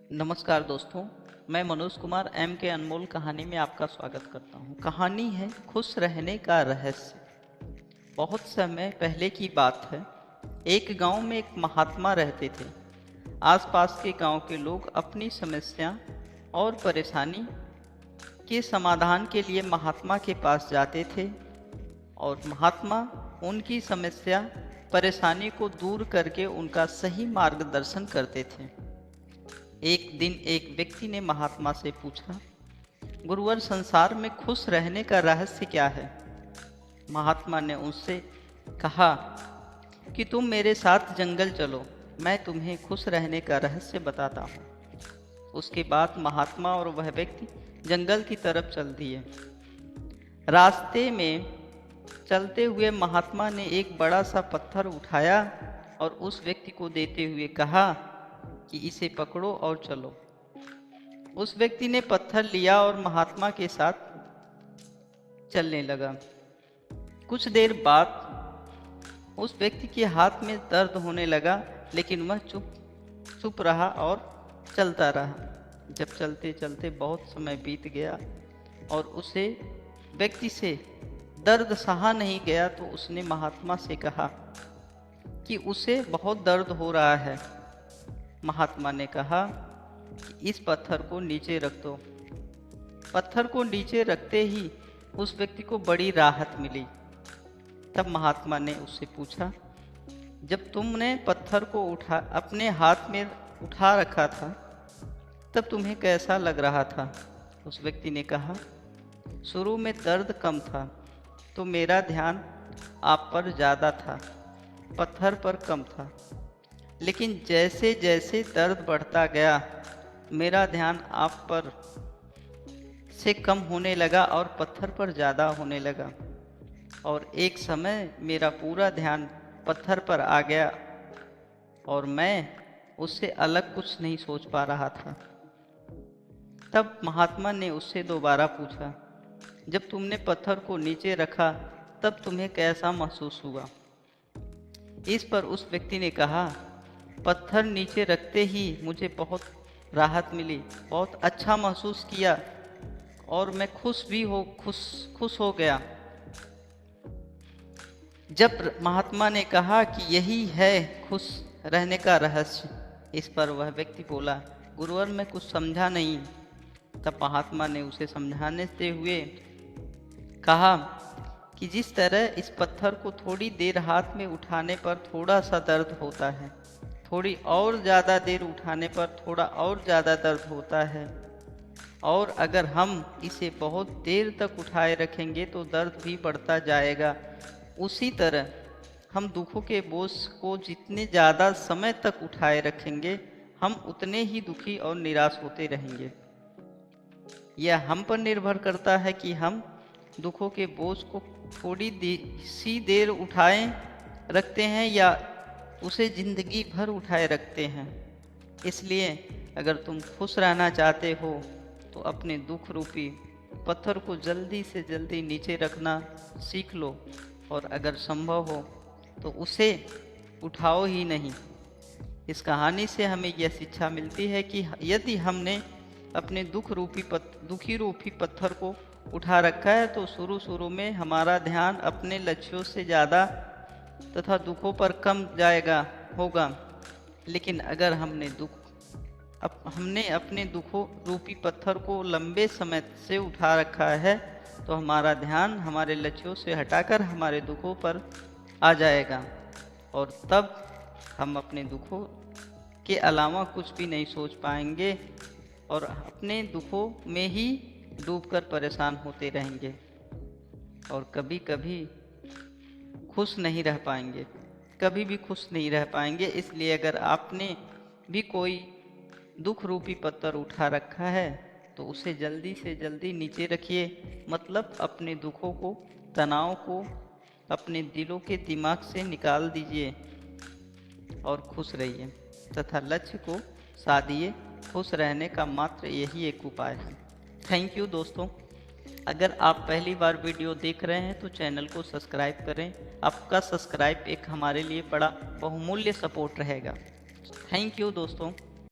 नमस्कार दोस्तों, मैं मनोज कुमार एम के अनमोल कहानी में आपका स्वागत करता हूँ। कहानी है खुश रहने का रहस्य। बहुत समय पहले की बात है। एक गांव में एक महात्मा रहते थे। आसपास के गांव के लोग अपनी समस्या और परेशानी के समाधान के लिए महात्मा के पास जाते थे और महात्मा उनकी समस्या परेशानी को दूर करके उनका सही मार्गदर्शन करते थे। एक दिन एक व्यक्ति ने महात्मा से पूछा, गुरुवर, संसार में खुश रहने का रहस्य क्या है? महात्मा ने उससे कहा कि तुम मेरे साथ जंगल चलो, मैं तुम्हें खुश रहने का रहस्य बताता हूँ। उसके बाद महात्मा और वह व्यक्ति जंगल की तरफ चल दिए। रास्ते में चलते हुए महात्मा ने एक बड़ा सा पत्थर उठाया और उस व्यक्ति को देते हुए कहा कि इसे पकड़ो और चलो। उस व्यक्ति ने पत्थर लिया और महात्मा के साथ चलने लगा। कुछ देर बाद उस व्यक्ति के हाथ में दर्द होने लगा, लेकिन वह चुप रहा और चलता रहा। जब चलते चलते बहुत समय बीत गया और उसे व्यक्ति से दर्द सहा नहीं गया, तो उसने महात्मा से कहा कि उसे बहुत दर्द हो रहा है। महात्मा ने कहा कि इस पत्थर को नीचे रख दो। पत्थर को नीचे रखते ही उस व्यक्ति को बड़ी राहत मिली। तब महात्मा ने उससे पूछा, जब तुमने पत्थर को अपने हाथ में उठा रखा था, तब तुम्हें कैसा लग रहा था? उस व्यक्ति ने कहा, शुरू में दर्द कम था तो मेरा ध्यान आप पर ज़्यादा था, पत्थर पर कम था। लेकिन जैसे जैसे दर्द बढ़ता गया, मेरा ध्यान आप पर से कम होने लगा और पत्थर पर ज़्यादा होने लगा, और एक समय मेरा पूरा ध्यान पत्थर पर आ गया और मैं उससे अलग कुछ नहीं सोच पा रहा था। तब महात्मा ने उससे दोबारा पूछा, जब तुमने पत्थर को नीचे रखा तब तुम्हें कैसा महसूस हुआ? इस पर उस व्यक्ति ने कहा, पत्थर नीचे रखते ही मुझे बहुत राहत मिली, बहुत अच्छा महसूस किया और मैं खुश हो गया। जब महात्मा ने कहा कि यही है खुश रहने का रहस्य, इस पर वह व्यक्ति बोला, गुरुवर, मैं कुछ समझा नहीं। तब महात्मा ने उसे समझाने से हुए कहा कि जिस तरह इस पत्थर को थोड़ी देर हाथ में उठाने पर थोड़ा सा दर्द होता है, थोड़ी और ज़्यादा देर उठाने पर थोड़ा और ज़्यादा दर्द होता है, और अगर हम इसे बहुत देर तक उठाए रखेंगे तो दर्द भी बढ़ता जाएगा। उसी तरह हम दुखों के बोझ को जितने ज़्यादा समय तक उठाए रखेंगे, हम उतने ही दुखी और निराश होते रहेंगे। यह हम पर निर्भर करता है कि हम दुखों के बोझ को सी देर उठाए रखते हैं या उसे ज़िंदगी भर उठाए रखते हैं। इसलिए अगर तुम खुश रहना चाहते हो तो अपने दुख रूपी पत्थर को जल्दी से जल्दी नीचे रखना सीख लो, और अगर संभव हो तो उसे उठाओ ही नहीं। इस कहानी से हमें यह शिक्षा मिलती है कि यदि हमने अपने दुखी रूपी पत्थर को उठा रखा है तो शुरू में हमारा ध्यान अपने लक्ष्यों से ज़्यादा तथा दुखों पर कम होगा। लेकिन अगर हमने अपने दुखों रूपी पत्थर को लंबे समय से उठा रखा है तो हमारा ध्यान हमारे लक्ष्यों से हटाकर हमारे दुखों पर आ जाएगा, और तब हम अपने दुखों के अलावा कुछ भी नहीं सोच पाएंगे और अपने दुखों में ही डूबकर परेशान होते रहेंगे और कभी खुश नहीं रह पाएंगे, कभी भी खुश नहीं रह पाएंगे। इसलिए अगर आपने भी कोई दुख रूपी पत्थर उठा रखा है तो उसे जल्दी से जल्दी नीचे रखिए। मतलब अपने दुखों को, तनाव को अपने दिलों के दिमाग से निकाल दीजिए और खुश रहिए तथा लक्ष्य को साधिए। खुश रहने का मात्र यही एक उपाय है। थैंक यू दोस्तों। अगर आप पहली बार वीडियो देख रहे हैं तो चैनल को सब्सक्राइब करें। आपका सब्सक्राइब एक हमारे लिए बड़ा बहुमूल्य सपोर्ट रहेगा। थैंक यू दोस्तों।